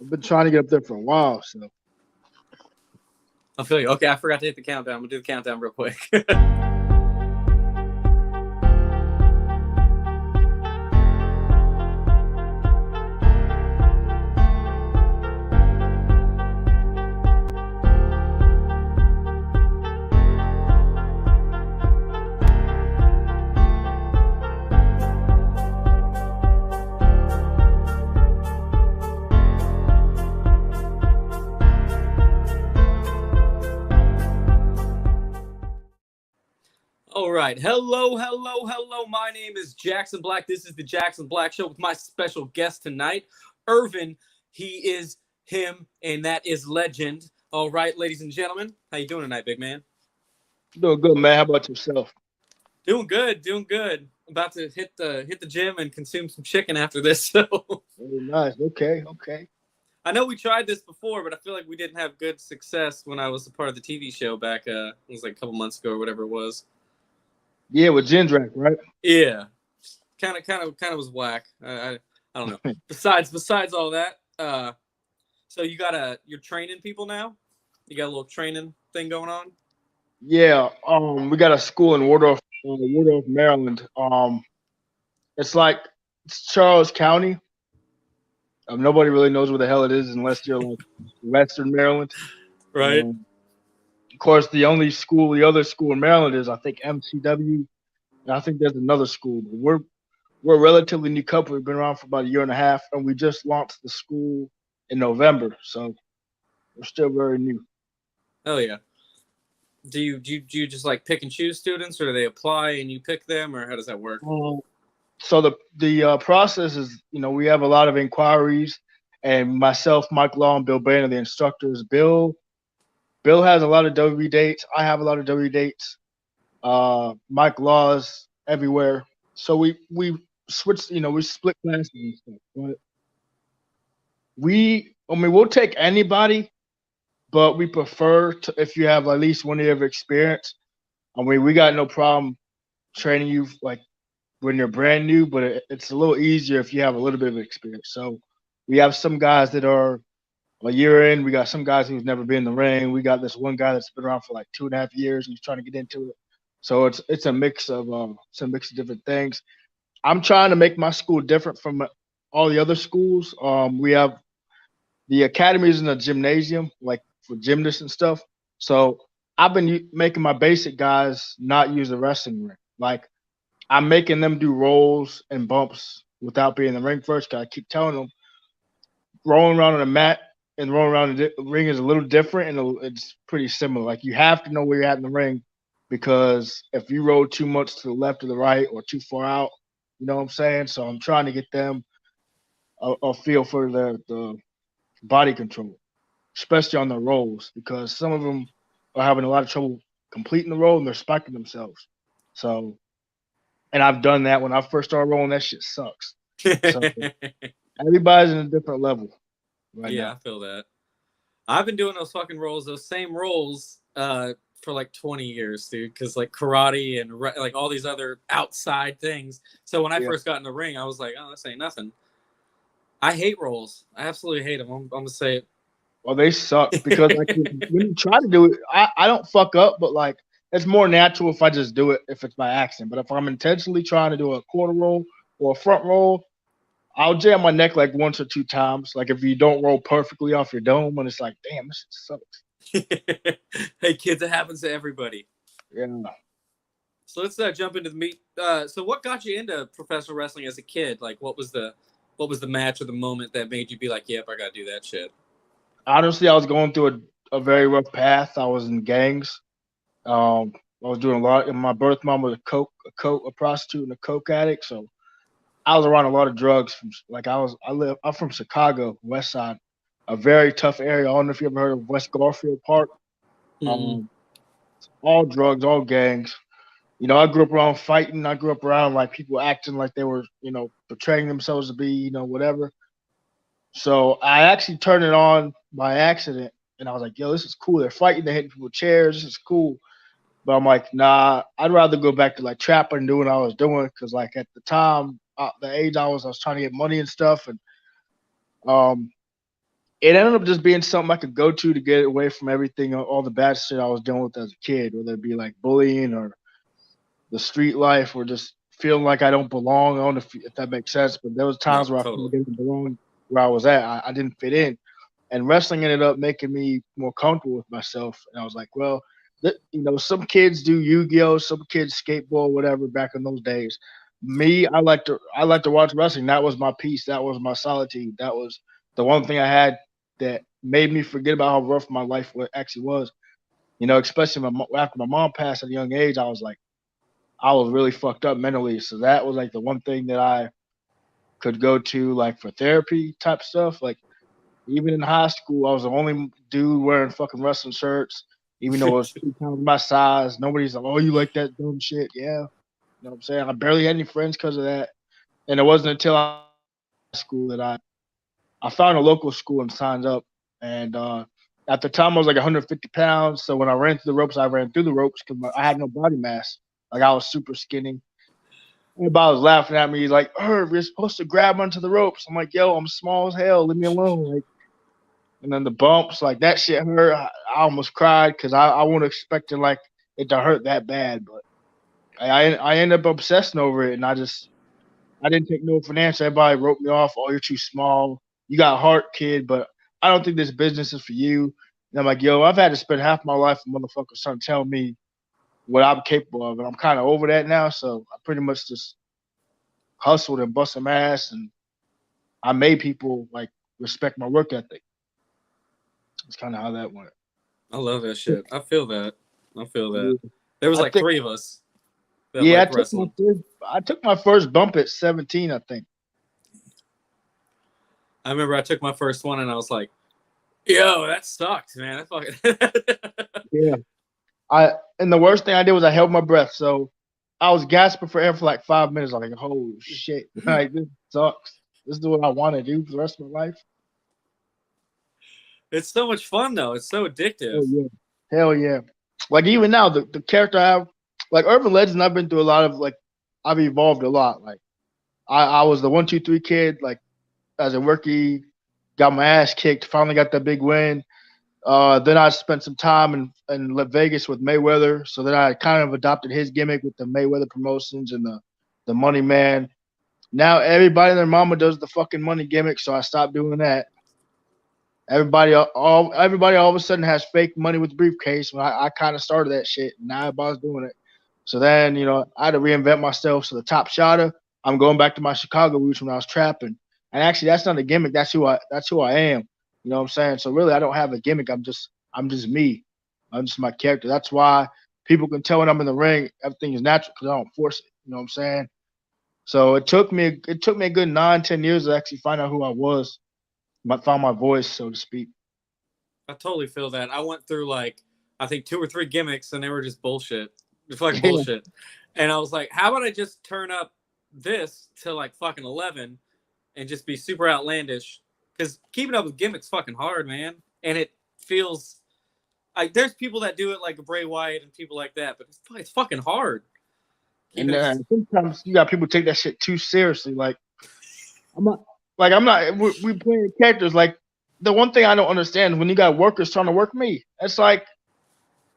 I've been trying to get up there for a while. So I feel you. Okay, I forgot to hit the countdown. I'm gonna do the countdown real quick. All right. Hello, hello, hello. My name is Jackson Black. This is the Jackson Black Show with my special guest tonight, Irvin. He is him, and that is Legend. All right, ladies and gentlemen. How you doing tonight, big man? doing good, man. How about yourself? Doing good, doing good. About to hit the gym and consume some chicken after this. So Very nice. Okay, okay. I know we tried this before, but I feel like we didn't have good success when I was a part of the TV show back. It was like a couple months ago or whatever it was. Yeah, with Gendrak, right? Yeah, kind of was whack. I don't know. Besides all that, so you're training people now. You got a little training thing going on. Yeah. We got a school in Wardorf, Maryland. It's like it's Charles County. Nobody really knows where the hell it is unless you're like Western Maryland. Right. Of course, the other school in Maryland is I think MCW, and I think there's another school. But we're a relatively new couple. We've been around for about a year and a half, and we just launched the school in November, so we're still very new. Oh yeah. Do you just like pick and choose students, or do they apply and you pick them, or how does that work? So the process is, we have a lot of inquiries, and myself, Mike Law, and Bill Bain are the instructors. Bill has a lot of W dates. I have a lot of W dates. Mike Law is everywhere. So we switched, we split classes and stuff. But we'll take anybody, but we prefer to, if you have at least 1 year of experience. I mean, we got no problem training you like when you're brand new, but it's a little easier if you have a little bit of experience. So we have some guys that are a year in. We got some guys who's never been in the ring. We got this one guy that's been around for like 2.5 years and he's trying to get into it. So it's a mix of different things. I'm trying to make my school different from all the other schools. We have the academies in the gymnasium, like for gymnasts and stuff. So I've been making my basic guys not use the wrestling ring. Like I'm making them do rolls and bumps without being in the ring first. Cause I keep telling them rolling around on the mat and rolling around the ring is a little different, and it's pretty similar. Like you have to know where you're at in the ring, because if you roll too much to the left or the right or too far out, you know what I'm saying? So I'm trying to get them a feel for the body control, especially on the rolls, because some of them are having a lot of trouble completing the roll and they're spiking themselves. So, and I've done that when I first started rolling. That shit sucks. So everybody's in a different level right now. I feel that. I've been doing those fucking rolls, those same rolls, for like 20 years, dude. Because like karate and like all these other outside things. So when I first got in the ring, I was like, oh, this ain't nothing. I hate rolls. I absolutely hate them. I'm gonna say it. Well, they suck because like when you try to do it, I don't fuck up, but like it's more natural if I just do it if it's by accident. But if I'm intentionally trying to do a quarter roll or a front roll, I'll jam my neck like once or two times. Like if you don't roll perfectly off your dome, and it's like, damn, this shit sucks. Hey kids, it happens to everybody. Yeah. So let's jump into the meat. So what got you into professional wrestling as a kid? Like what was the match or the moment that made you be like, yep, I gotta do that shit? Honestly, I was going through a very rough path. I was in gangs. I was doing a lot. And my birth mom was a prostitute and a coke addict. So I was around a lot of drugs. I'm from Chicago, West Side, a very tough area. I don't know if you ever heard of West Garfield Park. All drugs, all gangs. I grew up around fighting. I grew up around like people acting like they were, portraying themselves to be, whatever. So I actually turned it on by accident, and I was like, yo, this is cool. They're fighting, they're hitting people with chairs. This is cool. But I'm like, nah, I'd rather go back to like trapping and doing what I was doing, because like at the time, the age I was trying to get money and stuff, and it ended up just being something I could go to get away from everything, all the bad shit I was dealing with as a kid, whether it be like bullying or the street life or just feeling like I don't belong. I don't know if that makes sense, but there was No, times where I felt totally. I didn't belong where I was at. I didn't fit in, and wrestling ended up making me more comfortable with myself. And I was like, well, some kids do Yu-Gi-Oh, some kids skateboard, whatever. Back in those days, me, I like to watch wrestling. That was my peace. That was my solitude. That was the one thing I had that made me forget about how rough my life actually was. Especially after my mom passed at a young age, I was really fucked up mentally. So that was like the one thing that I could go to like for therapy type stuff. Like even in high school, I was the only dude wearing fucking wrestling shirts, even though it was 2 times my size. Nobody's like, "Oh, you like that dumb shit?" Yeah, you know what I'm saying. I barely had any friends because of that, and it wasn't until I got to high school that I found a local school and signed up. And at the time, I was like 150 pounds. So when I ran through the ropes, I ran through the ropes because I had no body mass. Like I was super skinny. Everybody was laughing at me, like, Herb, you're supposed to grab onto the ropes. I'm like, yo, I'm small as hell. Leave me alone. Like, and then the bumps, like that shit hurt. I almost cried because I wasn't expecting like it to hurt that bad. But I ended up obsessing over it, and I didn't take no for an answer. Everybody wrote me off. Oh, you're too small. You got heart, kid, but I don't think this business is for you. And I'm like, yo, I've had to spend half my life with motherfuckers trying to tell me what I'm capable of, and I'm kind of over that now. So I pretty much just hustled and busted my ass, and I made people like respect my work ethic. That's kind of how that went. I love that shit. I feel that. I feel that. Yeah. There was I like think, three of us that yeah, liked wrestling. I took my first bump at 17. I think. I remember I took my first one and I was like, "Yo, that sucked, man. That fucking." Yeah. And the worst thing I did was I held my breath, so I was gasping for air for like 5 minutes. I'm like, holy shit, like this sucks. This is what I want to do for the rest of my life. It's so much fun though. It's so Oh addictive. yeah, hell yeah. Like even now, the character I have, like Irvin Legend, I've been through a lot of like, I've evolved a lot. Like I was the 1 2 3 kid, like as a rookie, got my ass kicked, finally got that big win. Then I spent some time in Vegas with Mayweather, so then I kind of adopted his gimmick with the Mayweather promotions and the Money Man. Now everybody and their mama does the fucking money gimmick, so I stopped doing that. Everybody all of a sudden has fake money with the briefcase. When I kind of started that shit, and now everybody's doing it. So then I had to reinvent myself. So the top shotter, I'm going back to my Chicago roots when I was trapping. And actually, that's not a gimmick. That's who I am. You know what I'm saying? So really, I don't have a gimmick. I'm just me. I'm just my character. That's why people can tell when I'm in the ring, everything is natural because I don't force it. You know what I'm saying? So it took me a good 9 10 years to actually find out who I was, found my voice, so to speak. I totally feel that. I went through like I think two or three gimmicks and they were just bullshit. Just fucking Yeah. bullshit. And I was like, how about I just turn up this to like fucking 11 and just be super outlandish? Because keeping up with gimmicks fucking hard, man. And it feels like there's people that do it like Bray Wyatt and people like that, but it's fucking hard. And Keeping it. sometimes you got people take that shit too seriously. I'm not I'm not. We playing characters. Like the one thing I don't understand is when you got workers trying to work me. It's like,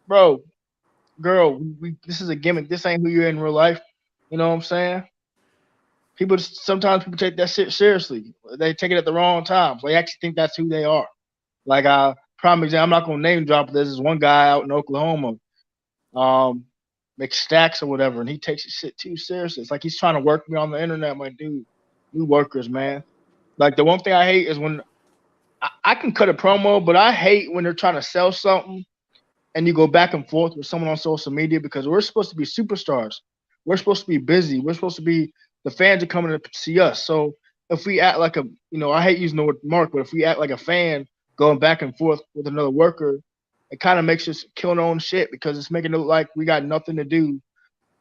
bro, girl, this is a gimmick. This ain't who you're in real life. You know what I'm saying? Sometimes people take that shit seriously. They take it at the wrong times. They actually think that's who they are. Like prime example, I'm not gonna name drop. There's this one guy out in Oklahoma, um, McStacks or whatever, and he takes his shit too seriously. It's like he's trying to work me on the internet. I'm like, dude, we workers, man. Like the one thing I hate is when I can cut a promo, but I hate when they're trying to sell something and you go back and forth with someone on social media because we're supposed to be superstars. We're supposed to be busy. We're supposed to be the fans are coming to see us. So if we act like I hate using the word mark, but if we act like a fan going back and forth with another worker, it kind of makes us kill our own shit because it's making it look like we got nothing to do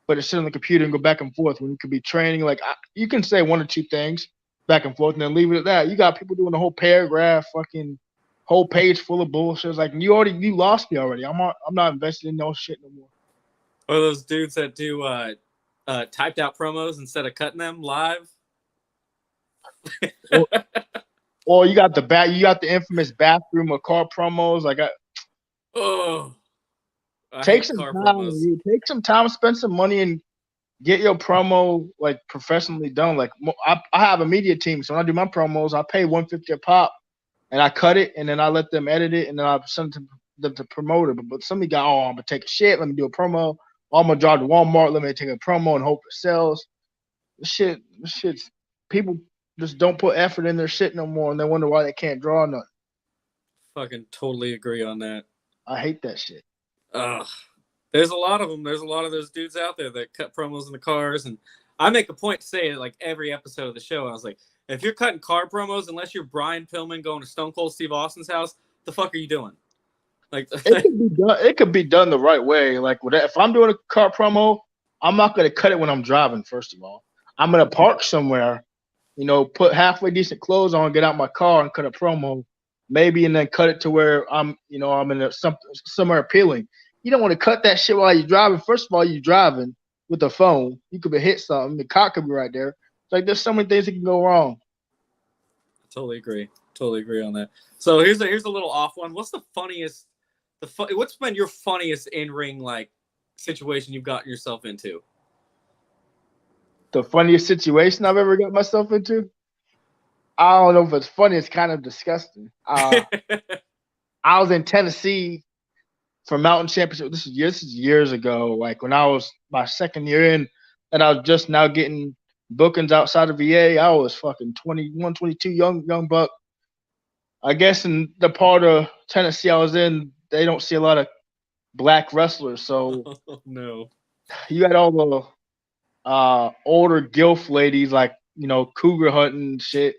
but to sit on the computer and go back and forth when you could be training. Like you can say one or two things back and forth and then leave it at that. You got people doing a whole paragraph, fucking whole page full of bullshit. It's like you lost me already. I'm not invested in no shit no more. Or those dudes that do typed out promos instead of cutting them live. Or, Or you got the infamous bathroom or car promos. Like, Oh, I take hate some car time, promos. you take some time, spend some money, and get your promo like professionally done. Like, I have a media team, so when I do my promos, I pay 150 a pop, and I cut it, and then I let them edit it, and then I send it to the promoter. But somebody got, oh, I'm gonna take a shit. Let me do a promo. Oh, I'm gonna drive to Walmart. Let me take a promo and hope it sells. This shit's people just don't put effort in their shit no more, and they wonder why they can't draw nothing. Fucking totally agree on that. I hate that shit. Ugh. There's a lot of them. There's a lot of those dudes out there that cut promos in the cars, and I make a point to say it like every episode of the show. I was like, if you're cutting car promos, unless you're Brian Pillman going to Stone Cold Steve Austin's house, the fuck are you doing? Like, It could be done. It could be done the right way. Like, if I'm doing a car promo, I'm not gonna cut it when I'm driving. First of all, I'm gonna park somewhere, put halfway decent clothes on, get out my car, and cut a promo, maybe, and then cut it to where I'm in somewhere appealing. You don't want to cut that shit while you're driving. First of all, you're driving with the phone. You could be hit something. The cop could be right there. It's like there's so many things that can go wrong. totally agree. Totally agree on that. So here's a little off one. What's the funniest? What's been your funniest in ring like situation you've gotten yourself into? The funniest situation I've ever got myself into. I don't know if it's funny. It's kind of disgusting. I was in Tennessee for Mountain Championship. This is years ago. Like when I was my second year in, and I was just now getting bookings outside of VA. I was fucking 21, 22, young buck. I guess in the part of Tennessee I was in, they don't see a lot of black wrestlers. So Oh, no. you had all the older gilf ladies like cougar hunting and shit.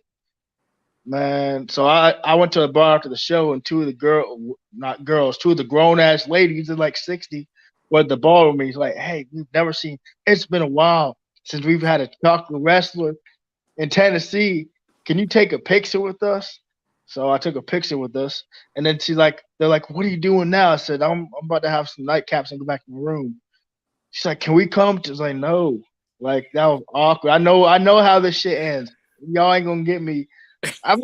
Man, so I went to a bar after the show, and two of the not girls, two of the grown ass ladies in like 60 were at the bar with me. He's like, hey, we've never seen. It's been a while since we've had a chocolate wrestler in Tennessee. Can you take a picture with us? So I took a picture with us, and then they're like, what are you doing now? I said, I'm about to have some nightcaps and go back to my room. She's like, can we come? She's like, no. Like that was awkward. I know how this shit ends. Y'all ain't gonna get me. I've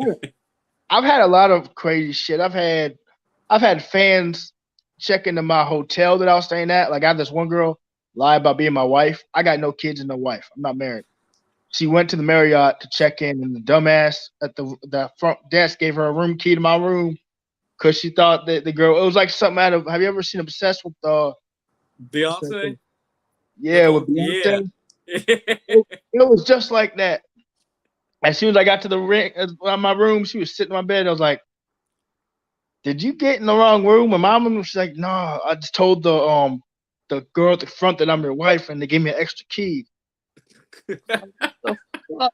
I've had a lot of crazy shit. I've had fans check into my hotel that I was staying at. Like I had this one girl lie about being my wife. I got no kids and no wife. I'm not married. She went to the Marriott to check in, and the dumbass at the front desk gave her a room key to my room because she thought that the girl. It was like something out of. Have you ever seen Obsessed with Beyonce? Yeah, with Yeah. Beyonce. It was just like that. As soon as I got to the ring, my room, she was sitting in my bed. I was like, "Did you get in the wrong room?" And my mom was like, "No, I just told the girl at the front that I'm your wife, and they gave me an extra key." The fuck?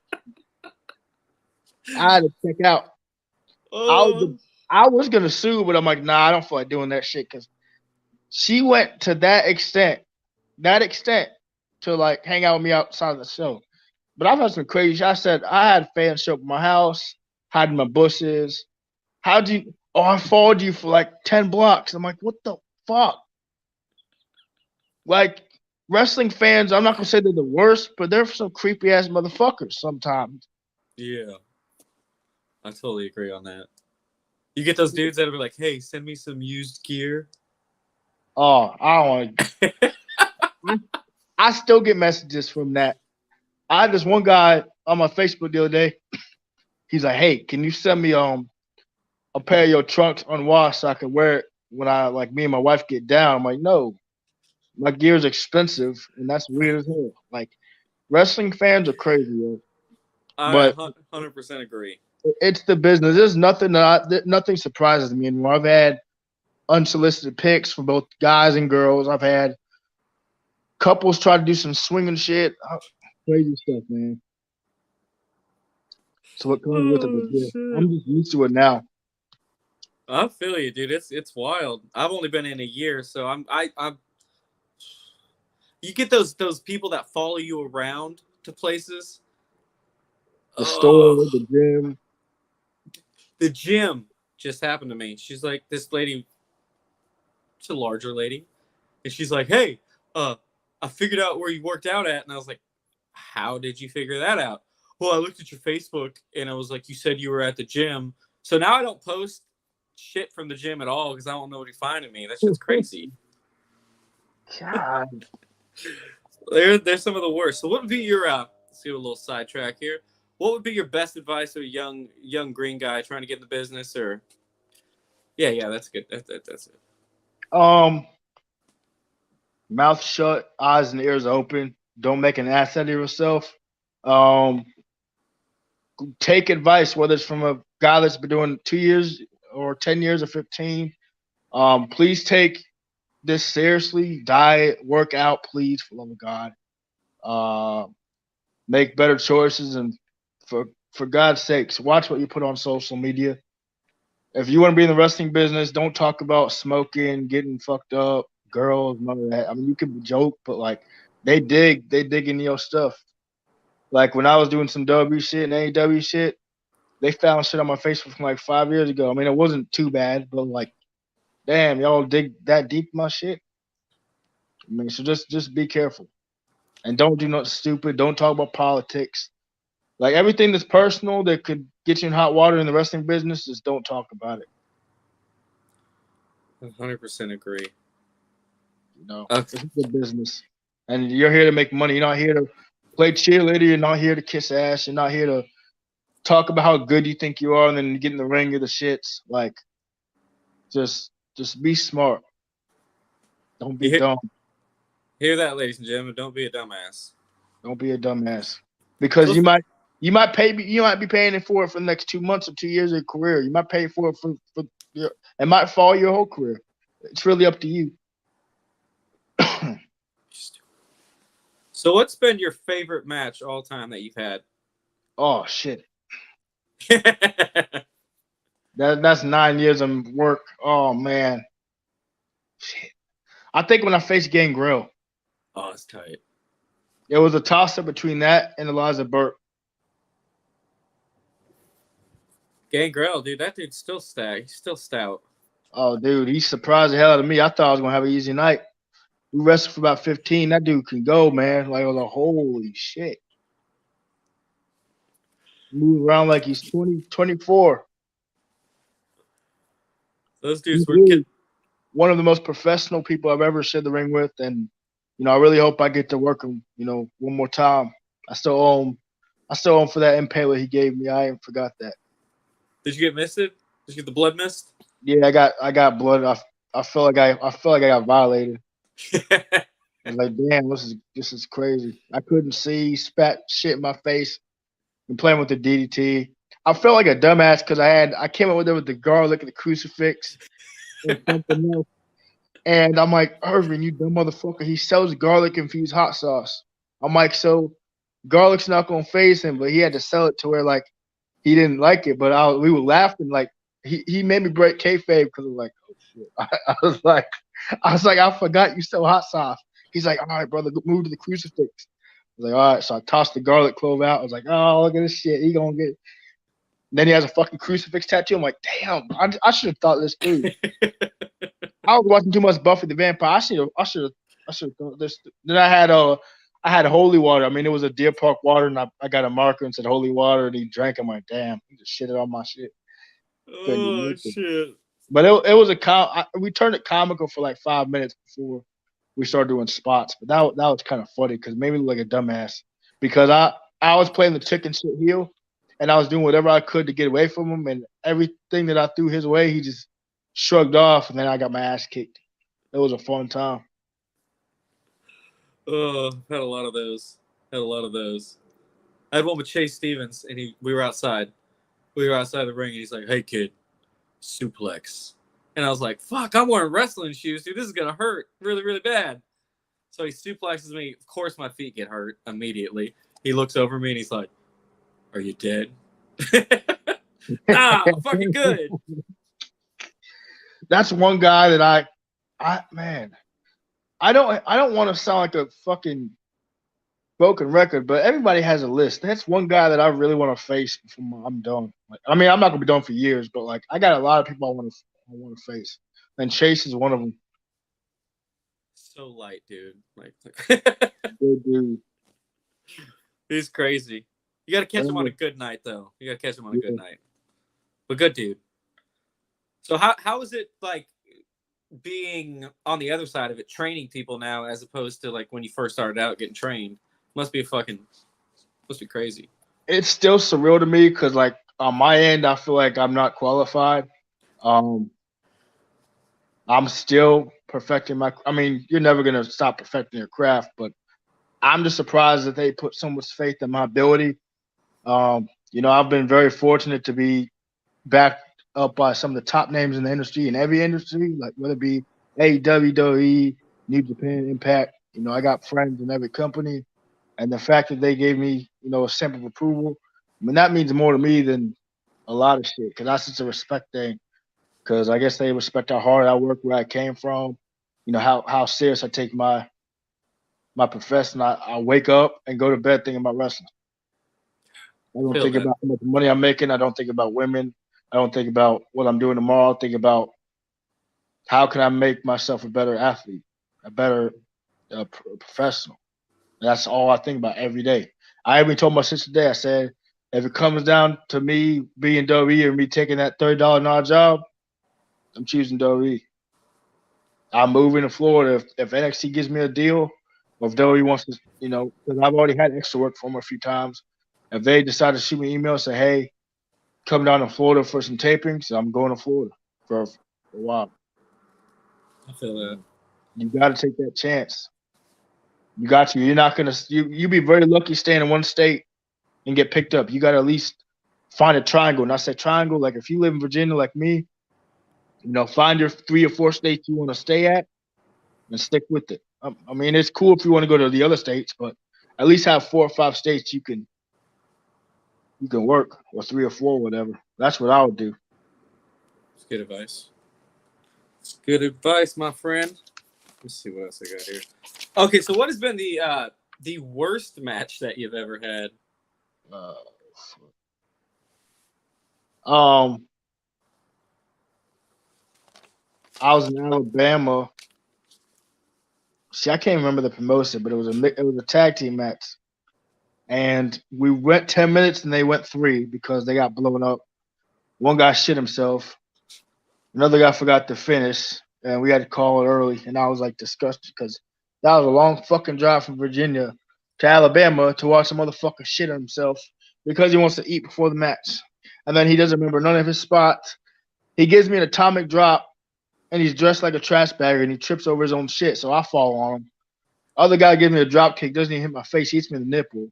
I had to check out. Oh. I was gonna sue, but I'm like, nah, I don't feel like doing that shit because she went to that extent to like hang out with me outside of the show. But I've had some crazy shit. I said I had fans show up at my house, hide in my bushes. How'd you? Oh, I followed you for like 10 blocks. I'm like, what the fuck? Like wrestling fans, I'm not gonna say they're the worst, but they're some creepy ass motherfuckers sometimes. Yeah. I totally agree on that. You get those dudes that'll be like, hey, send me some used gear. Oh, I don't want. I still get messages from that. I had this one guy on my Facebook the other day. He's like, "Hey, can you send me a pair of your trunks unwashed so I can wear it when I like me and my wife get down?" I'm like, "No, my gear is expensive, and that's weird as hell." Like wrestling fans are crazy, yo. I But 100% agree. it's the business. There's nothing surprises me anymore. I've had unsolicited pics from both guys and girls. I've had couples try to do some swinging shit. Crazy stuff, man. So what comes with it? But Oh, yeah, shit. I'm just used to it now. I feel you, dude. It's wild. I've only been in a year, so I'm. You get those people that follow you around to places. The store, Oh, the gym. the gym just happened to me. She's like this lady. She's a larger lady, and she's like, "Hey, I figured out where you worked out at," and I was like, "How did you figure that out?" well, I looked at your Facebook and I was like, you said you were at the gym. So now I don't post shit from the gym at all because I don't know what you're finding me. That shit's crazy. God. They're some of the worst. So what would be your let's do a little sidetrack here. What would be your best advice to a young green guy trying to get in the business? Or yeah, that's good. That's it. Mouth shut, eyes and ears open. Don't make an ass out of yourself. Um, take advice, whether it's from a guy that's been doing 2 years or 10 years or 15. Please take this seriously. Diet, work out, please, for the love of God. Uh, make better choices, and for God's sakes, watch what you put on social media. If you want to be in the wrestling business, don't talk about smoking, getting fucked up, girls, none of that. I mean, you can joke, but like they dig into your stuff. Like when I was doing some W shit and AEW shit, they found shit on my Facebook from like 5 years ago. I mean, it wasn't too bad, but like, damn, y'all dig that deep in my shit. I mean, so just be careful and don't do nothing stupid. Don't talk about politics. Like everything that's personal that could get you in hot water in the wrestling business, just don't talk about it. 100% agree. You know, this is a business, and you're here to make money. You're not here to play cheerleader. You're not here to kiss ass. You're not here to talk about how good you think you are, and then get in the ring of the shits. Like, just be smart. Don't be You dumb. hear that, ladies and gentlemen? Don't be a dumbass. Don't be a dumbass. So Because you might be paying it for the next 2 months or 2 years of your career. You might pay for it for your, it might fall your whole career. It's really up to you. So what's been your favorite match all time that you've had? Oh shit. That's 9 years of work. Oh man. Shit. I think when I faced Gangrel, Oh, it's tight. it was a toss up between that and Eliza Burke. Gangrel, dude, that dude's still stacked. He's still stout. Oh dude, he surprised the hell out of me. I thought I was gonna have an easy night. We wrestled for about 15. That dude can go, man. Like I was like, holy shit. Move around like he's 20, 24. Those dudes were He's one of the most professional people I've ever shared the ring with, and I really hope I get to work him, one more time. I still owe him. I still owe him for that impaler he gave me. I ain't forgot that. Did you get misted? Did you get the blood mist? Yeah, I got blood. I feel like I got violated. I was like, damn, this is crazy. I couldn't see, spat shit in my face, and playing with the DDT. I felt like a dumbass because I came up with it with the garlic and the crucifix and something else. And I'm like, Irvin, you dumb motherfucker. He sells garlic infused hot sauce. I'm like, so garlic's not gonna phase him, but he had to sell it to where like he didn't like it. But we were laughing like he made me break kayfabe because I was like, oh shit. I was like, I forgot you sell hot sauce. He's like, all right, brother, move to the crucifix. I was like, all right. So I tossed the garlic clove out. I was like, oh, look at this shit. He gonna get. And then he has a fucking crucifix tattoo. I'm like, damn, I should have thought this through. I was watching too much Buffy the Vampire. I should have thought this. Then I had holy water. I mean, it was a Deer Park water, and I got a marker and said holy water, and he drank. I'm like, damn, he just shitted on my shit. Oh shit! But it was we turned it comical for like 5 minutes before we started doing spots. But that was kind of funny because it made me look like a dumbass because I was playing the chicken shit heel, and I was doing whatever I could to get away from him, and everything that I threw his way, he just shrugged off, and then I got my ass kicked. It was a fun time. Oh, had a lot of those. I had one with Chase Stevens, and we were outside. We were outside the ring, and he's like, "Hey, kid, suplex." And I was like, "Fuck, I'm wearing wrestling shoes, dude. This is gonna hurt really, really bad." So he suplexes me. Of course, my feet get hurt immediately. He looks over me, and he's like, "Are you dead?" Nah, I'm fucking good. That's one guy that man, I don't want to sound like a fucking broken record, but everybody has a list. That's one guy that I really want to face before I'm done. Like, I mean, I'm not gonna be done for years, but like, I got a lot of people I want to face, and Chase is one of them. So light, dude. Like, Good dude. he's crazy. You got to catch him on a good night, though. You got to catch him on a good night. But good dude. So how is it like being on the other side of it, training people now, as opposed to like when you first started out getting trained? Must be crazy. It's still surreal to me because, like, on my end, I feel like I'm not qualified. I'm still perfecting my. I mean, you're never gonna stop perfecting your craft, but I'm just surprised that they put so much faith in my ability. I've been very fortunate to be backed up by some of the top names in the industry, in every industry, like whether it be AEW, WWE, New Japan, Impact. I got friends in every company, and the fact that they gave me, a stamp of approval, I mean, that means more to me than a lot of shit, because that's just a respect thing. Because I guess they respect how hard I work, where I came from, how serious I take my profession. I wake up and go to bed thinking about wrestling. I don't think about how much money I'm making. I don't think about women. I don't think about what I'm doing tomorrow. I think about how can I make myself a better athlete, a better professional. That's all I think about every day. I even told my sister today, I said, if it comes down to me being WWE or me taking that $30 an hour job, I'm choosing WWE. I'm moving to Florida. If NXT gives me a deal, or if WWE wants to, because I've already had extra work for them a few times. If they decide to shoot me an email and say, hey, come down to Florida for some tapings, I'm going to Florida for a while. I feel that. You got to take that chance. You got to. You're not going to – you be very lucky staying in one state and get picked up. You got to at least find a triangle. And I said triangle, like if you live in Virginia like me, find your 3 or 4 states you want to stay at and stick with it. I mean, it's cool if you want to go to the other states, but at least have 4 or 5 states you can work, or 3 or 4, whatever. That's what I would do. It's good advice. It's good advice, my friend. Let's see what else I got here. Okay, so what has been the worst match that you've ever had? I was in Alabama. See, I can't remember the promotion, but it was a tag team match, and we went 10 minutes and they went 3 because they got blown up. One guy shit himself. Another guy forgot to finish, and we had to call it early. And I was like disgusted because that was a long fucking drive from Virginia to Alabama to watch a motherfucker shit himself because he wants to eat before the match. And then he doesn't remember none of his spots. He gives me an atomic drop, and he's dressed like a trash bagger, and he trips over his own shit, so I fall on him. Other guy gives me a drop kick, doesn't even hit my face, he hits me in the nipple.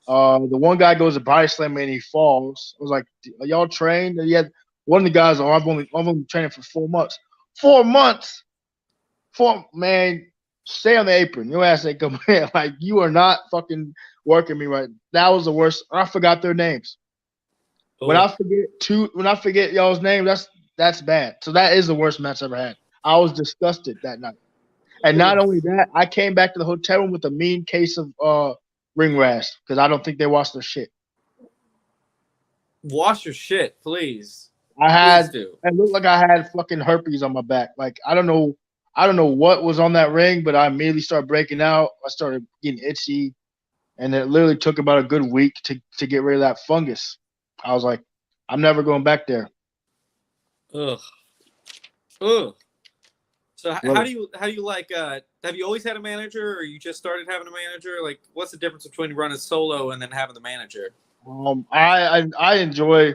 The one guy goes to body slam me and he falls. I was like, "Are y'all trained?" And he had one of the guys. I've only training for 4 months. 4 months. Man. Stay on the apron. Your ass ain't come in. Like, you are not fucking working me right. That was the worst. I forgot their names. Oh. When I forget y'all's names, that's bad. So that is the worst match I ever had. I was disgusted that night. And not only that, I came back to the hotel room with a mean case of ring rash because I don't think they washed their shit. Wash your shit, please. It looked like I had fucking herpes on my back. Like, I don't know what was on that ring, but I immediately started breaking out. I started getting itchy, and it literally took about a good week to get rid of that fungus. I was like, I'm never going back there. Ugh. So how do you like? Have you always had a manager, or you just started having a manager? Like, what's the difference between running solo and then having the manager? I enjoy.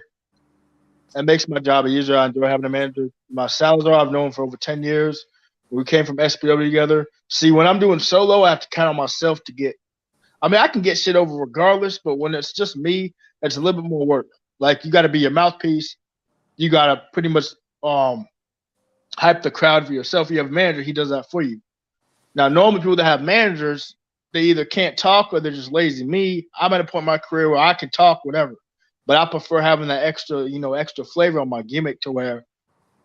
It makes my job easier. I enjoy having a manager. My Salazar, I've known for over 10 years. We came from SPW together. See, when I'm doing solo, I have to count on myself to get. I mean, I can get shit over regardless, but when it's just me, it's a little bit more work. Like, you got to be your mouthpiece. You got to pretty much hype the crowd for yourself. If you have a manager, he does that for you. Now, normally people that have managers, they either can't talk or they're just lazy. Me, I'm at a point in my career where I can talk, whatever. But I prefer having that extra flavor on my gimmick to where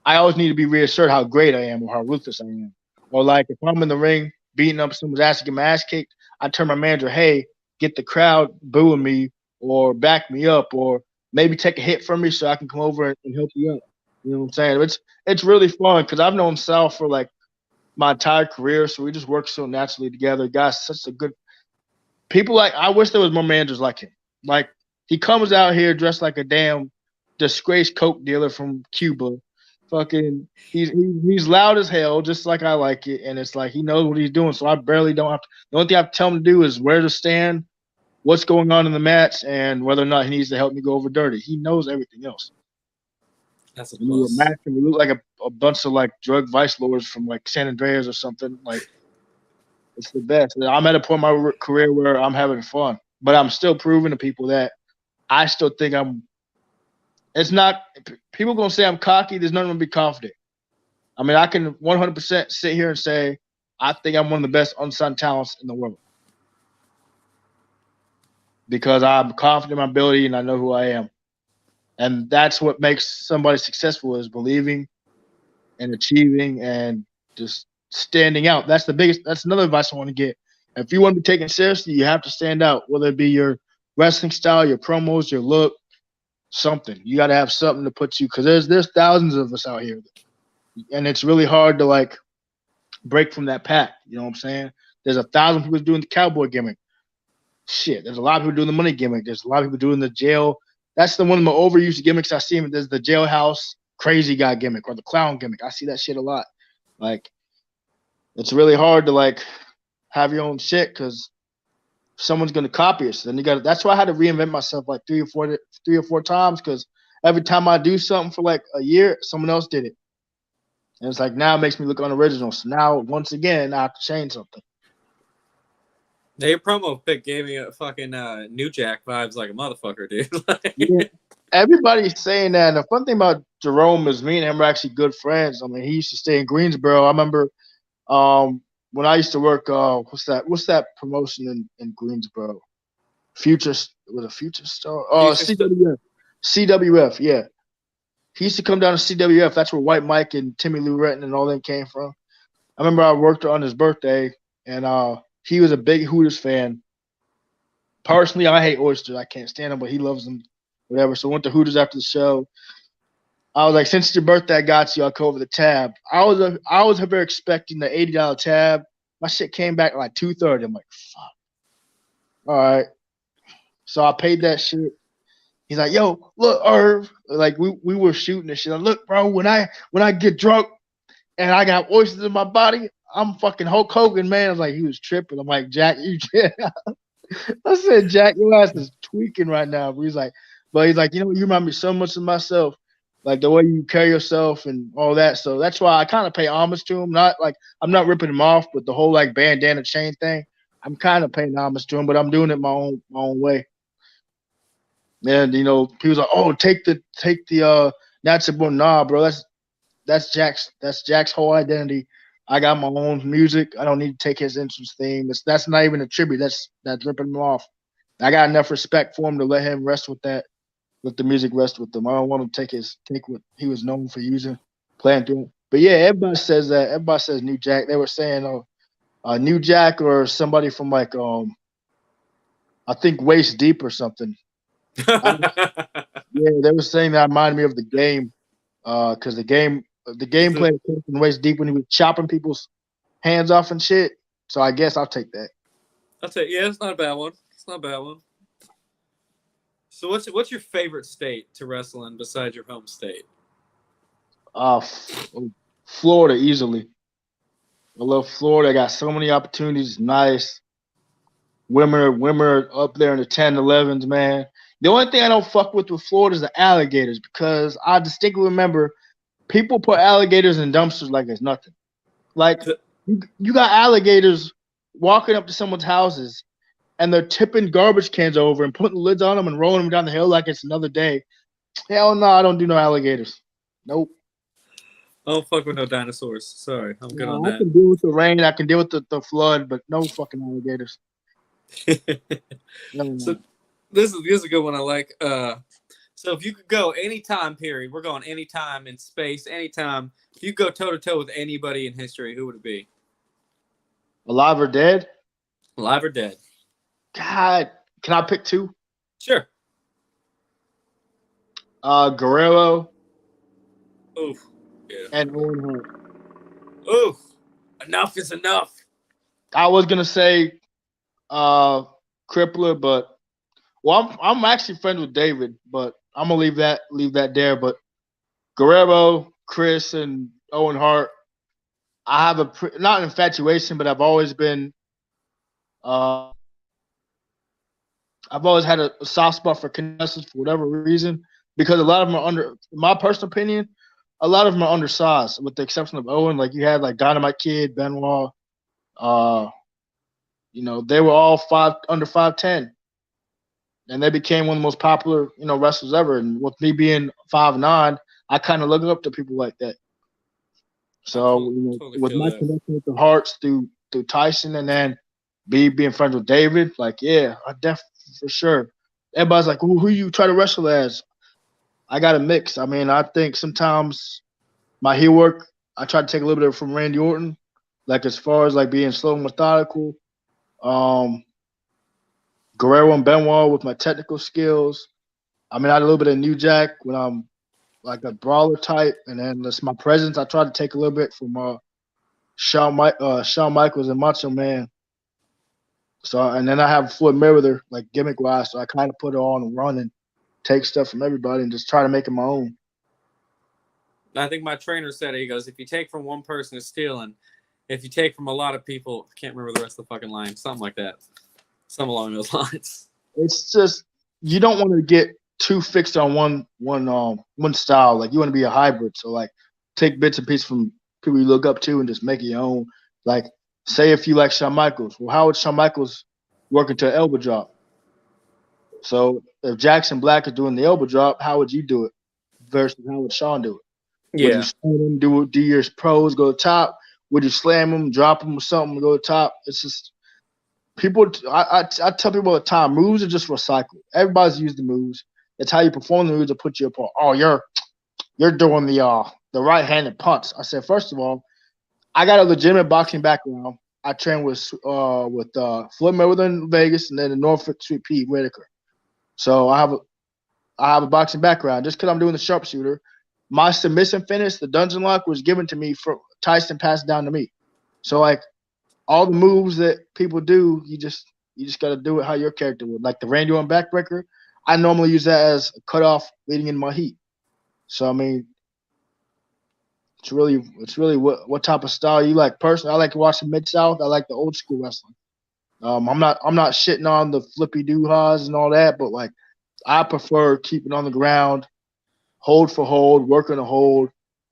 I always need to be reassured how great I am or how ruthless I am. Or like if I'm in the ring beating up someone's ass to get my ass kicked, I turn my manager, hey, get the crowd booing me or back me up or maybe take a hit from me so I can come over and help you out. You know what I'm saying? It's really fun because I've known Sal for like my entire career, so we just work so naturally together. Guys, such a good people. Like I wish there was more managers like him. Like He comes out here dressed like a damn disgraced coke dealer from Cuba. Fucking, he's loud as hell, just like I like it, and it's like he knows what he's doing. So I barely don't have to. The only thing I have to tell him to do is where to stand, what's going on in the match, and whether or not he needs to help me go over dirty. He knows everything else. That's a And we were plus. matching. We look like a bunch of like drug vice lords from like San Andreas or something. Like it's the best. I'm at a point in my career where I'm having fun, but I'm still proving to people that I still think I'm. It's not people gonna say I'm cocky. There's nothing to be confident. I mean, I can 100% sit here and say I think I'm one of the best unsigned talents in the world because I'm confident in my ability and I know who I am. And that's what makes somebody successful is believing and achieving and just standing out. That's the biggest. That's another advice I want to get. If you want to be taken seriously, you have to stand out, whether it be your wrestling style, your promos, your look, something. You got to have something to put you because there's thousands of us out here, and it's really hard to like break from that pack. You know what I'm saying? There's 1,000 people doing the cowboy gimmick. Shit, there's a lot of people doing the money gimmick. There's a lot of people doing the jail. That's the one of the overused gimmicks I see. There's the jailhouse crazy guy gimmick or the clown gimmick. I see that shit a lot. Like, it's really hard to like have your own shit because someone's gonna copy it. So then you got. That's why I had to reinvent myself like three or four times because every time I do something for like a year, someone else did it, and it's like now it makes me look unoriginal. So now once again, I have to change something. Their promo pic gave me a fucking New Jack vibes like a motherfucker, dude. Yeah. Everybody's saying that. And the fun thing about Jerome is me and him are actually good friends. I mean, he used to stay in Greensboro. I remember when I used to work. What's that promotion in Greensboro? Future was a Future Star. CWF. CWF. Yeah, he used to come down to CWF. That's where White Mike and Timmy Lou Retton and all them came from. I remember I worked on his birthday, and he was a big Hooters fan. Personally, I hate oysters. I can't stand them, but he loves them. Whatever. So I went to Hooters after the show. I was like, since it's your birthday, I got you. I'll go over the tab. I was ever expecting the $80 tab. My shit came back like $230. I'm like, fuck. All right. So I paid that shit. He's like, yo, look, Irv. Like we were shooting this shit. Like, look, bro, when I get drunk and I got oysters in my body, I'm fucking Hulk Hogan, man. I was like, he was tripping. I'm like, Jack, you I said, Jack, your ass is tweaking right now. But he's like, you know, you remind me so much of myself, like the way you carry yourself and all that. So that's why I kind of pay homage to him. Not like I'm not ripping him off, but the whole like bandana chain thing, I'm kind of paying homage to him, but I'm doing it my own way. And you know, he was like, oh, take the that's a nah, bro. That's Jack's whole identity. I got my own music. I don't need to take his entrance theme. That's not even a tribute. That's ripping him off. I got enough respect for him to let him rest with that. Let the music rest with him. I don't want to take what he was known for using, playing through it. But yeah, everybody says that. Everybody says New Jack. They were saying New Jack or somebody from like I think Waist Deep or something. Yeah, they were saying that reminded me of the game. Because the gameplay came from Waist Deep when he was chopping people's hands off and shit. So I guess I'll take that. I'll take it's not a bad one. It's not a bad one. So what's your favorite state to wrestle in besides your home state? Florida easily. I love Florida. I got so many opportunities. Nice. Women are up there in the 10, 11s, man. The only thing I don't fuck with Florida is the alligators because I distinctly remember people put alligators in dumpsters like it's nothing. Like you got alligators walking up to someone's houses and they're tipping garbage cans over and putting lids on them and rolling them down the hill like it's another day. Hell no, I don't do no alligators. Nope. I don't fuck with no dinosaurs. Sorry, I'm good on I that. can deal with the rain. I can deal with the flood, but no fucking alligators. So this is a good one I like. So if you could go any time period, we're going any time in space, anytime. If you go toe to toe with anybody in history, who would it be? Alive or dead? Alive or dead? God, can I pick two? Sure. Guerrero. Oof. Yeah. And Owen Hart. Oof. Enough is enough. I was gonna say Crippler, but Well, I'm actually friends with David, but I'm gonna leave that there. But Guerrero, Chris, and Owen Hart, I have not an infatuation, but uh, I've always had a soft spot for contestants for whatever reason, because a lot of them are in my personal opinion, a lot of them are undersized, with the exception of Owen. Like you had like Dynamite Kid, Benoit, uh, they were all under 5'10", and they became one of the most popular, wrestlers ever. And with me being 5'9", I kind of look up to people like that. I So totally with feel my that. connection with the Hearts through Tyson, and then being friends with David, like yeah, I definitely for sure. Everybody's like, who you try to wrestle as? I got a mix. I mean, I think sometimes my heel work, I try to take a little bit from Randy Orton, like as far as like being slow and methodical. Um, Guerrero and Benoit with my technical skills. I mean, I had a little bit of New Jack when I'm like a brawler type, and then that's my presence. I try to take a little bit from Shawn Michaels and Macho Man. So and then I have Floyd Mayweather like gimmick wise, so I kind of put it on and run and take stuff from everybody and just try to make it my own. I think my trainer said it. He goes, if you take from one person, it's stealing. If you take from a lot of people, I can't remember the rest of the fucking line. Something like that. Something along those lines. It's just you don't want to get too fixed on one style. Like you want to be a hybrid. So like take bits and pieces from people you look up to and just make it your own. Like say if you like Shawn Michaels, well, how would Shawn Michaels work into an elbow drop? So if Jackson Black is doing the elbow drop, how would you do it versus how would Shawn do it? Would you Yeah. slam him, do your pros, go to top? Would you slam him, drop him or something, go to top? It's just people. I tell people all the time, moves are just recycled. Everybody's used the moves. It's how you perform the moves that put you apart. Oh, you're doing the right-handed punch. I said, first of all, I got a legitimate boxing background. I trained with Floyd Mayweather in Vegas and then in Norfolk Street Pete Whitaker. So I have a boxing background. Just because I'm doing the sharpshooter, my submission finish, the dungeon lock, was given to me from Tyson, passed down to me. So like all the moves that people do, you just got to do it how your character would. Like the Randy Orton backbreaker, I normally use that as a cutoff leading in my heat. So I mean, it's really what type of style you like. Personally, I like watching Mid South. I like the old school wrestling. I'm not shitting on the flippy doo ha's and all that, but like I prefer keeping on the ground, hold for hold, working a hold,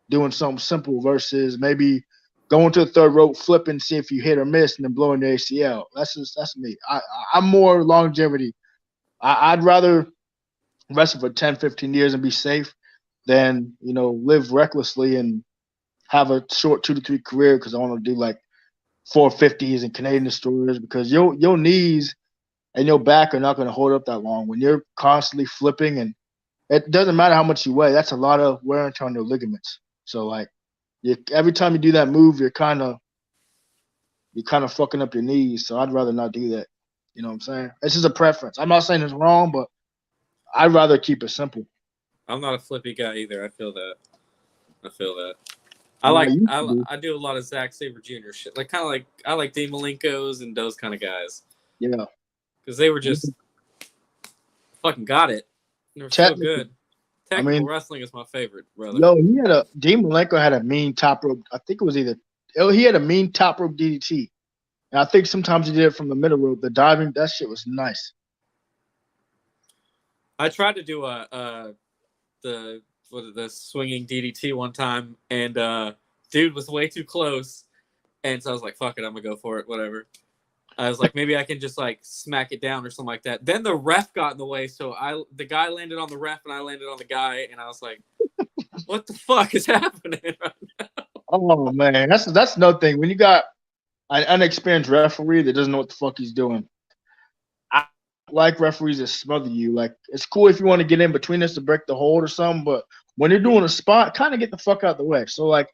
doing something simple versus maybe going to the third rope, flipping, see if you hit or miss, and then blowing the ACL. That's me. I'm more longevity. I'd rather wrestle for 10, 15 years and be safe than live recklessly and have a short 2 to 3 career because I want to do like 450s and Canadian destroyers because your knees and your back are not going to hold up that long when you're constantly flipping, and it doesn't matter how much you weigh. That's a lot of wear and tear on your ligaments. So like, every time you do that move, you're kind of fucking up your knees. So I'd rather not do that. You know what I'm saying? This is a preference. I'm not saying it's wrong, but I'd rather keep it simple. I'm not a flippy guy either. I feel that. I feel that. I mean, I used to I do a lot of Zack Sabre Jr. shit. Like kind of like I like Dean Malenko's and those kind of guys yeah. because they were I just mean, fucking got it. They were so technically, good. I Technical mean, wrestling is my favorite, brother. Dean Malenko had a mean top rope. I think it was he had a mean top rope DDT. And I think sometimes he did it from the middle rope. The diving, that shit was nice. I tried to do the swinging DDT one time, and dude was way too close, and so I was like, "Fuck it, I'm gonna go for it." Whatever. I was like, maybe I can just like smack it down or something like that. Then the ref got in the way, so the guy landed on the ref and I landed on the guy, and I was like, "What the fuck is happening?" Oh man, that's another thing. When you got an unexperienced referee that doesn't know what the fuck he's doing, I like referees that smother you. Like it's cool if you want to get in between us to break the hold or something, but when you're doing a spot, kind of get the fuck out the way. So like,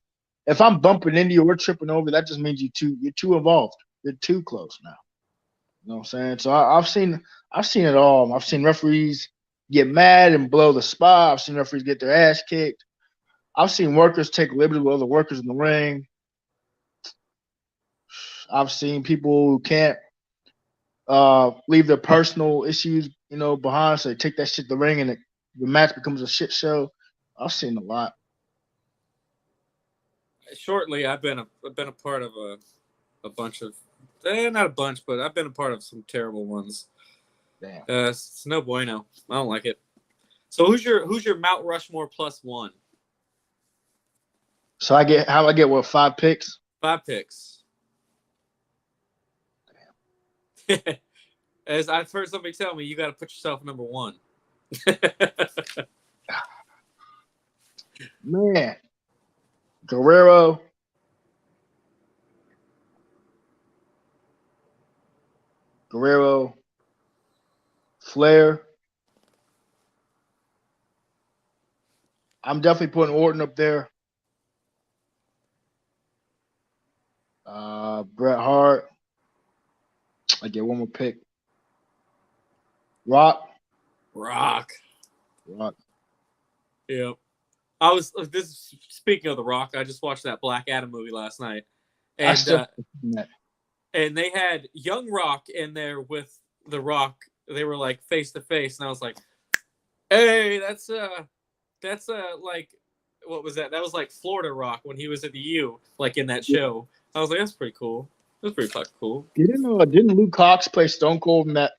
if I'm bumping into you or tripping over, that just means you're too involved. You're too close now. You know what I'm saying? So I've seen it all. I've seen referees get mad and blow the spot. I've seen referees get their ass kicked. I've seen workers take liberty with other workers in the ring. I've seen people who can't leave their personal issues, behind. So they take that shit to the ring, and the match becomes a shit show. I've seen a lot. Shortly, I've been a part of a bunch of not a bunch, but I've been a part of some terrible ones. Damn. It's no bueno. I don't like it. So who's your Mount Rushmore +1? So how I get what 5 picks? 5 picks. As I've heard somebody tell me, you got to put yourself number 1. Man, Guerrero, Flair. I'm definitely putting Orton up there. Bret Hart. I get one more pick. Rock. Yep. Speaking of The Rock, I just watched that Black Adam movie last night. And and they had young Rock in there with The Rock. They were like face to face, and I was like, "Hey, that's like, what was that? That was like Florida Rock when he was at the U, like in that show." I was like, "That's pretty cool. That's pretty fucking cool." Didn't Luke Cox play Stone Cold in that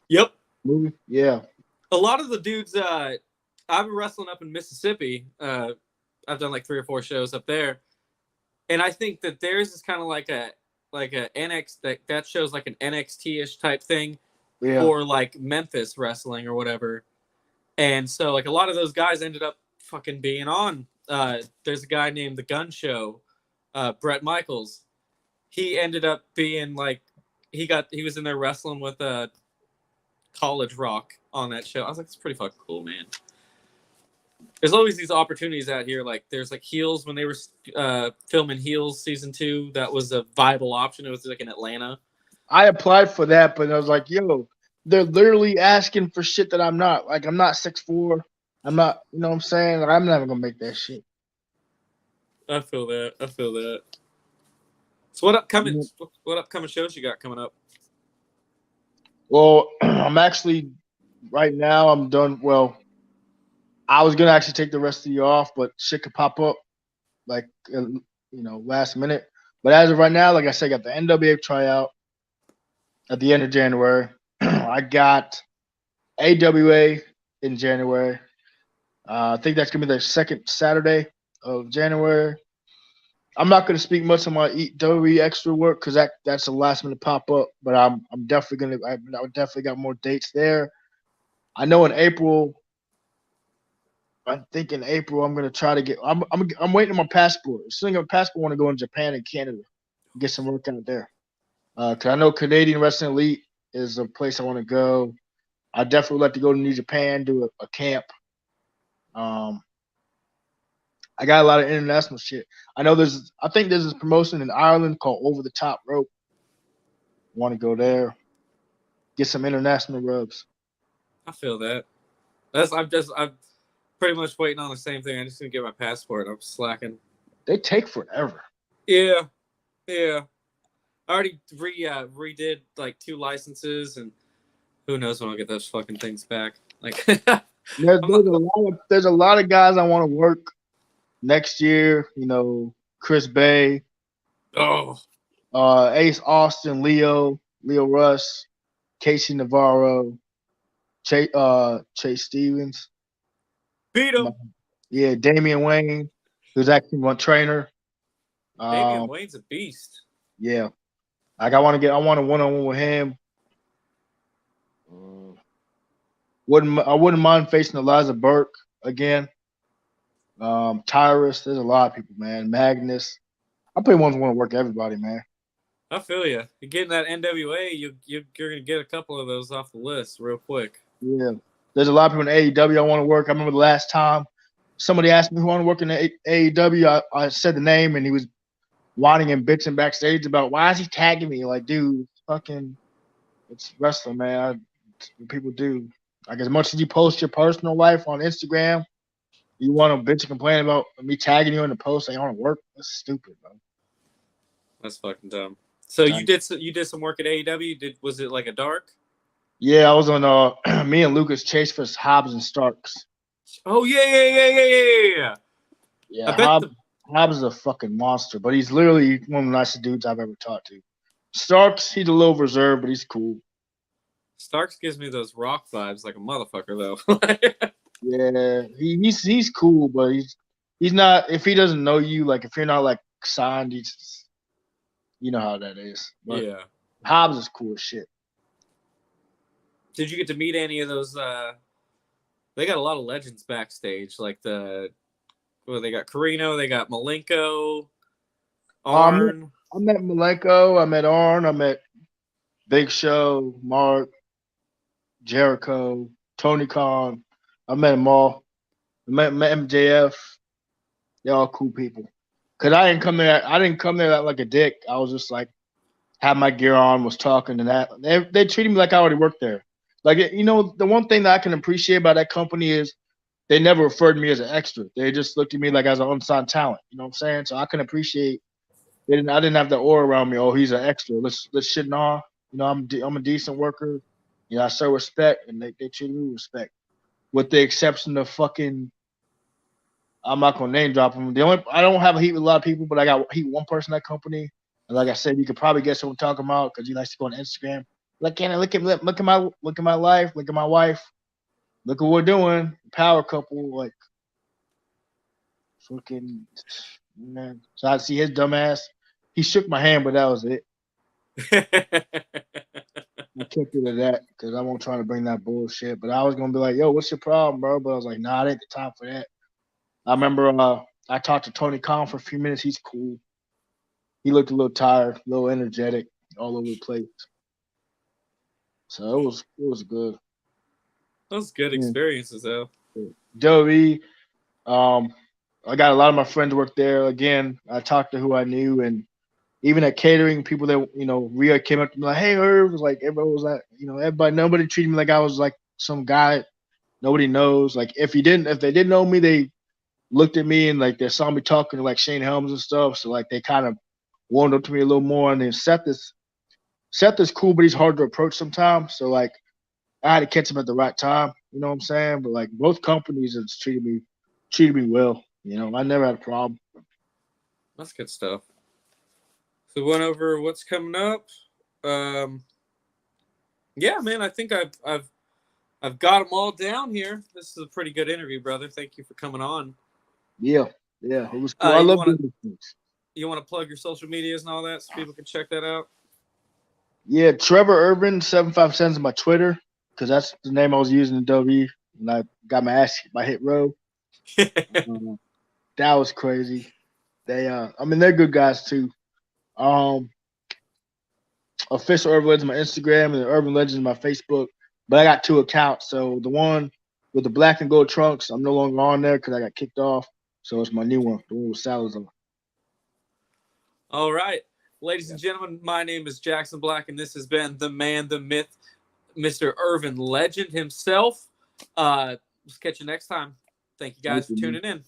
Yep. movie? Yeah. A lot of the dudes. I've been wrestling up in Mississippi. I've done like 3 or 4 shows up there, and I think that theirs is kind of like a NXT that shows like an NXT-ish type thing, or like Memphis wrestling or whatever. And so like a lot of those guys ended up fucking being on. There's a guy named The Gun Show, Brett Michaels. He ended up being like he was in there wrestling with College Rock on that show. I was like, it's pretty fucking cool, man. There's always these opportunities out here. Like there's like Heels when they were filming Heels season 2. That was a viable option. It was like in Atlanta. I applied for that, but I was like, yo, they're literally asking for shit that I'm not. Like I'm not 6'4". I'm not, you know what I'm saying? Like, I'm never gonna make that shit. I feel that. So what upcoming shows you got coming up? Well, I'm actually right now I'm done. Well, I was gonna actually take the rest of the year off, but shit could pop up like last minute. But as of right now, like I said, I got the NWA tryout at the end of January. I got AWA in January. I think that's gonna be the second Saturday of January. I'm not gonna speak much on my WWE extra work because that's the last minute pop up. But I'm definitely I definitely got more dates there. I know in April. I think in April I'm gonna try to get. I'm waiting on my passport. As soon as I get my passport, I want to go in Japan and Canada, get some work out there. Cause I know Canadian Wrestling Elite is a place I want to go. I definitely would like to go to New Japan, do a camp. I got a lot of international shit. I think there's this promotion in Ireland called Over the Top Rope. Want to go there, get some international rubs. I feel that. I'm pretty much waiting on the same thing. I just need to get my passport. I'm slacking. They take forever. Yeah. I already redid like 2 licenses, and who knows when I'll get those fucking things back. Like there's a lot of guys I want to work next year. Chris Bay, Ace Austin, Leo Russ, Casey Navarro, Chase Stevens. Beat him. Yeah, Damian Wayne, who's actually one trainer. Damian Wayne's a beast. Yeah, like I want a one-on-one with him. I wouldn't mind facing Eliza Burke again. Tyrus, there's a lot of people, man. Magnus. I pretty much want to work everybody, man. I feel you. You're getting that NWA, you're gonna get a couple of those off the list real quick. Yeah, there's a lot of people in AEW I want to work. I remember the last time somebody asked me who I want to work in AEW. I said the name, and he was whining and bitching backstage about why is he tagging me? Like, dude, it's wrestling, man. People do. Like, as much as you post your personal life on Instagram, you want to bitch and complain about me tagging you in the post saying I want to work? That's stupid, bro. That's fucking dumb. So you did some work at AEW. Was it like a dark? Yeah, I was on me and Lucas Chase for Hobbs and Starks. Oh yeah. I Yeah, bet the Hobbs is a fucking monster, but he's literally one of the nicest dudes I've ever talked to. Starks, he's a little reserved, but he's cool. Starks gives me those Rock vibes like a motherfucker though. Yeah, he's cool, but he's not. If he doesn't know you, like if you're not like signed, he's you know how that is. But Yeah. Hobbs is cool as shit. Did you get to meet any of those? They got a lot of legends backstage, like they got Carino, they got Malenko, Arn. I met Malenko, I met Arn, I met Big Show, Mark, Jericho, Tony Khan. I met them all. Met MJF. They're all cool people. Cause I didn't come there. I didn't come there like a dick. I was just like had my gear on, was talking and that. They treated me like I already worked there. Like the one thing that I can appreciate about that company is they never referred to me as an extra. They just looked at me like as an unsigned talent. You know what I'm saying? So I can appreciate. I didn't have the aura around me. Oh, he's an extra. Let's shit on. You know, I'm a decent worker. You know, I show respect, and they treat me with respect. With the exception of fucking, I'm not gonna name drop them. I don't have a heat with a lot of people, but I got heat with one person in that company. And like I said, you could probably guess what I'm talking about because he likes to go on Instagram. Look at my life, look at my wife, look at what we're doing. Power couple, like fucking man. So I see his dumbass. He shook my hand, but that was it. I kept it at that because I won't try to bring that bullshit. But I was gonna be like, "Yo, what's your problem, bro?" But I was like, "Nah, it ain't the time for that." I remember I talked to Tony Khan for a few minutes. He's cool. He looked a little tired, a little energetic, all over the place. So it was good. Those good experiences though. Joey, I got a lot of my friends work there. Again, I talked to who I knew, and even at catering, people that Rhea came up to me like, "Hey, Irv," was like everybody was like, nobody treated me like I was like some guy nobody knows. Like if they didn't know me, they looked at me and like they saw me talking to like Shane Helms and stuff. So like they kind of warmed up to me a little more. And then Seth is cool, but he's hard to approach sometimes. So like I had to catch him at the right time. You know what I'm saying? But like both companies have treated me well. You know, I never had a problem. That's good stuff. So we went over what's coming up. Yeah, man, I think I've got them all down here. This is a pretty good interview, brother. Thank you for coming on. Yeah, it was cool. I love doing these things. You want to plug your social medias and all that so people can check that out? Yeah, Trevor Irvin 757 is my Twitter because that's the name I was using in W. And I got my ass hit by Hit Row. That was crazy. They're good guys too. Official Irvin Legend my Instagram and Irvin Legend my Facebook. But I got two accounts. So the one with the black and gold trunks, I'm no longer on there because I got kicked off. So it's my new one, the one with Salazar. All right. Ladies and gentlemen, my name is Jackson Black, and this has been the man, the myth, Mr. Irvin Legend himself. Let's catch you next time. Thank you guys for tuning in.